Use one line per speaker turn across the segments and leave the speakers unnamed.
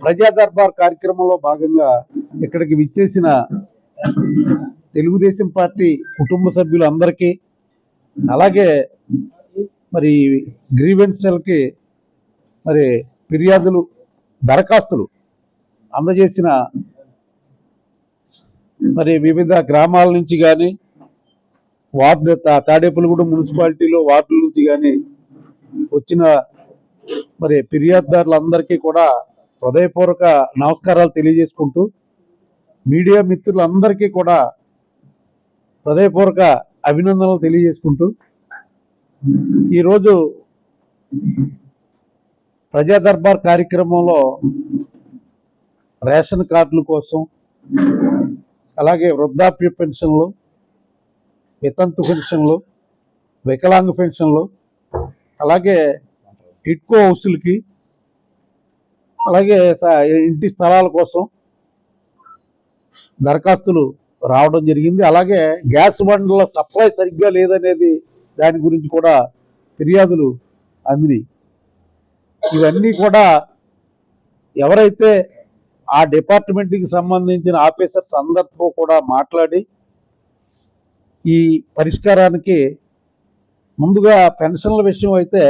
ప్రజా దర్బార్ కార్యక్రమంలో భాగంగా ఇక్కడికి విచ్చేసిన తెలుగుదేశం పార్టీ కుటుంబ సభ్యులందరికీ, అలాగే మరి గ్రీవెన్సెల్కి మరి ఫిర్యాదులు దరఖాస్తులు అందజేసిన మరి వివిధ గ్రామాల నుంచి కానీ వార్డు తాడేపల్లిగూడెం మున్సిపాలిటీలో వార్డుల నుంచి కానీ వచ్చిన మరి ఫిర్యాదుదారులందరికీ కూడా హృదయపూర్వక నమస్కారాలు తెలియజేసుకుంటూ, మీడియా మిత్రులందరికీ కూడా హృదయపూర్వక అభినందనలు తెలియజేసుకుంటూ, ఈరోజు ప్రజా దర్బార్ కార్యక్రమంలో రేషన్ కార్డుల కోసం, అలాగే వృద్ధాప్య పెన్షన్లు, వితంతు పెన్షన్లు, వికలాంగ పెన్షన్లు, అలాగే టిట్కో హౌసులకి, అలాగే ఇంటి స్థలాల కోసం దరఖాస్తులు రావడం జరిగింది. అలాగే గ్యాస్ బండ్ల సప్లై సరిగ్గా లేదనేది దాని గురించి కూడా ఫిర్యాదులు అందినాయి. ఇవన్నీ కూడా ఎవరైతే ఆ డిపార్ట్మెంట్కి సంబంధించిన ఆఫీసర్స్ అందరితో కూడా మాట్లాడి ఈ పరిష్కారానికి ముందుగా పెన్షన్ల విషయం అయితే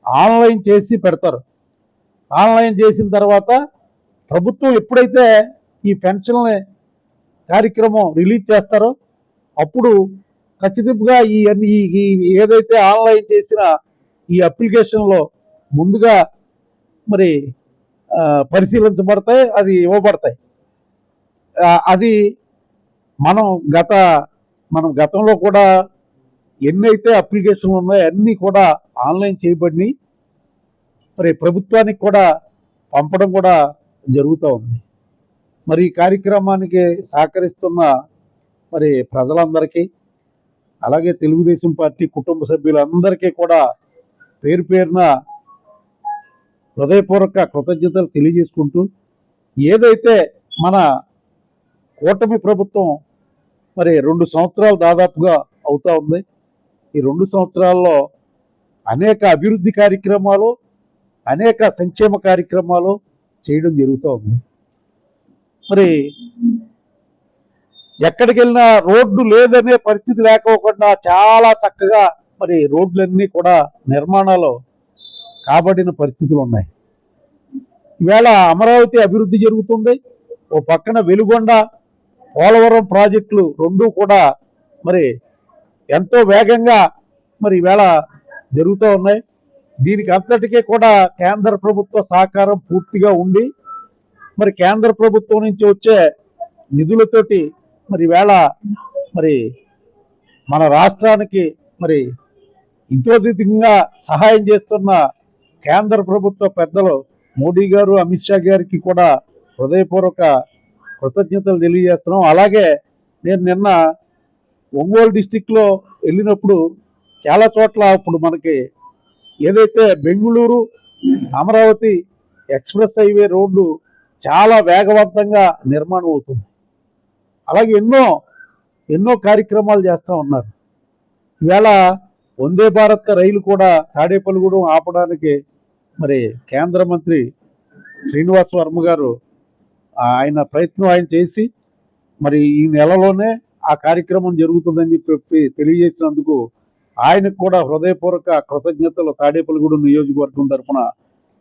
ఆన్లైన్ చేసి పెడతారు. ఆన్లైన్ చేసిన తర్వాత ప్రభుత్వం ఎప్పుడైతే ఈ పెన్షన్ల కార్యక్రమం రిలీజ్ చేస్తారో అప్పుడు ఖచ్చితంగా ఏదైతే ఆన్లైన్ చేసిన ఈ అప్లికేషన్లో ముందుగా మరి పరిశీలించబడతాయి, అది ఇవ్వబడతాయి. అది మనం గతంలో కూడా ఎన్నైతే అప్లికేషన్లు ఉన్నాయో అన్నీ కూడా ఆన్లైన్ చేయబడినాయి. మరి ప్రభుత్వానికి కూడా పంపడం కూడా జరుగుతూ ఉంది. మరి ఈ కార్యక్రమానికి సహకరిస్తున్న మరి ప్రజలందరికీ, అలాగే తెలుగుదేశం పార్టీ కుటుంబ సభ్యులందరికీ కూడా పేరు పేరున హృదయపూర్వక కృతజ్ఞతలు తెలియజేసుకుంటూ, ఏదైతే మన కూటమి ప్రభుత్వం మరి 2 సంవత్సరాలు దాదాపుగా అవుతూ ఉంది, ఈ 2 సంవత్సరాల్లో అనేక అభివృద్ధి కార్యక్రమాలు, అనేక సంక్షేమ కార్యక్రమాలు చేయడం జరుగుతూ ఉంది. మరి ఎక్కడికి వెళ్ళినా రోడ్డు లేదనే పరిస్థితి లేకోకుండా చాలా చక్కగా మరి రోడ్లన్నీ కూడా నిర్మాణాలు కాబడిన పరిస్థితులు ఉన్నాయి. ఈవేళ అమరావతి అభివృద్ధి జరుగుతుంది, ఓ పక్కన వెలుగొండ, పోలవరం ప్రాజెక్టులు రెండూ కూడా మరి ఎంతో వేగంగా మరి ఈవేళ జరుగుతూ ఉన్నాయి. దీనికి అంతటికీ కూడా కేంద్ర ప్రభుత్వ సహకారం పూర్తిగా ఉండి మరి కేంద్ర ప్రభుత్వం నుంచి వచ్చే నిధులతోటి మరి ఈవేళ మరి మన రాష్ట్రానికి మరి ఇంతోధికంగా సహాయం చేస్తున్న కేంద్ర ప్రభుత్వ పెద్దలు మోడీ గారు, అమిత్ షా గారికి కూడా హృదయపూర్వక కృతజ్ఞతలు తెలియజేస్తున్నాం. అలాగే నేను నిన్న ఒంగోలు డిస్టిక్లో వెళ్ళినప్పుడు చాలా చోట్ల ఇప్పుడు మనకి ఏదైతే Bengaluru Amaravati express highway road చాలా వేగవంతంగా నిర్మాణం అవుతుంది. అలాగే ఎన్నో కార్యక్రమాలు చేస్తూ ఉన్నారు. ఈవేళ వందే భారత్ రైలు కూడా తాడేపల్లిగూడెం ఆపడానికి మరి కేంద్ర మంత్రి శ్రీనివాస్ వర్మ గారు ఆయన ప్రయత్నం ఆయన చేసి మరి ఈ నెలలోనే ఆ కార్యక్రమం జరుగుతుందని చెప్పి తెలియజేసినందుకు ఆయనకు కూడా హృదయపూర్వక కృతజ్ఞతలు తాడేపల్లిగూడెం నియోజకవర్గం తరఫున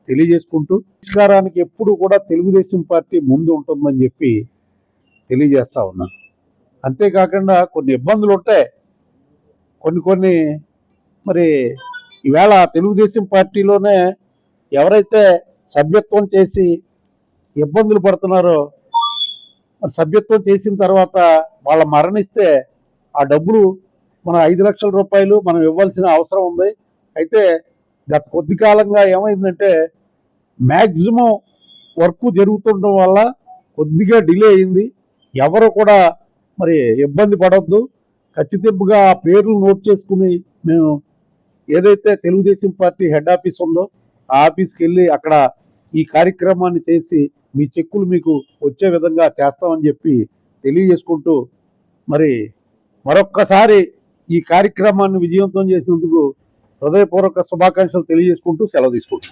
తెలియజేసుకుంటూ, పరిష్కారానికి ఎప్పుడు కూడా తెలుగుదేశం పార్టీ ముందు ఉంటుందని చెప్పి తెలియజేస్తా ఉన్నాను. అంతేకాకుండా కొన్ని ఇబ్బందులు ఉంటాయి, కొన్ని మరి ఈవేళ తెలుగుదేశం పార్టీలోనే ఎవరైతే సభ్యత్వం చేసి ఇబ్బందులు పడుతున్నారో, మరి సభ్యత్వం చేసిన తర్వాత వాళ్ళ మరణిస్తే ఆ డబ్బులు మన 5 లక్షల రూపాయలు మనం ఇవ్వాల్సిన అవసరం ఉంది. అయితే గత కొద్ది కాలంగా ఏమైందంటే మ్యాక్సిమం వర్క్ జరుగుతుండడం వల్ల కొద్దిగా డిలే అయింది. ఎవరు కూడా మరి ఇబ్బంది పడవద్దు, ఖచ్చితంగా పేర్లు నోట్ చేసుకుని మేము ఏదైతే తెలుగుదేశం పార్టీ హెడ్ ఆఫీస్ ఉందో ఆ ఆఫీస్కి వెళ్ళి అక్కడ ఈ కార్యక్రమాన్ని చేసి మీ చెక్కులు మీకు వచ్చే విధంగా చేస్తామని చెప్పి తెలియజేసుకుంటూ, మరి మరొక్కసారి ఈ కార్యక్రమాన్ని విజయవంతం చేసినందుకు హృదయపూర్వక శుభాకాంక్షలు తెలియజేసుకుంటూ సెలవు తీసుకుంటాం.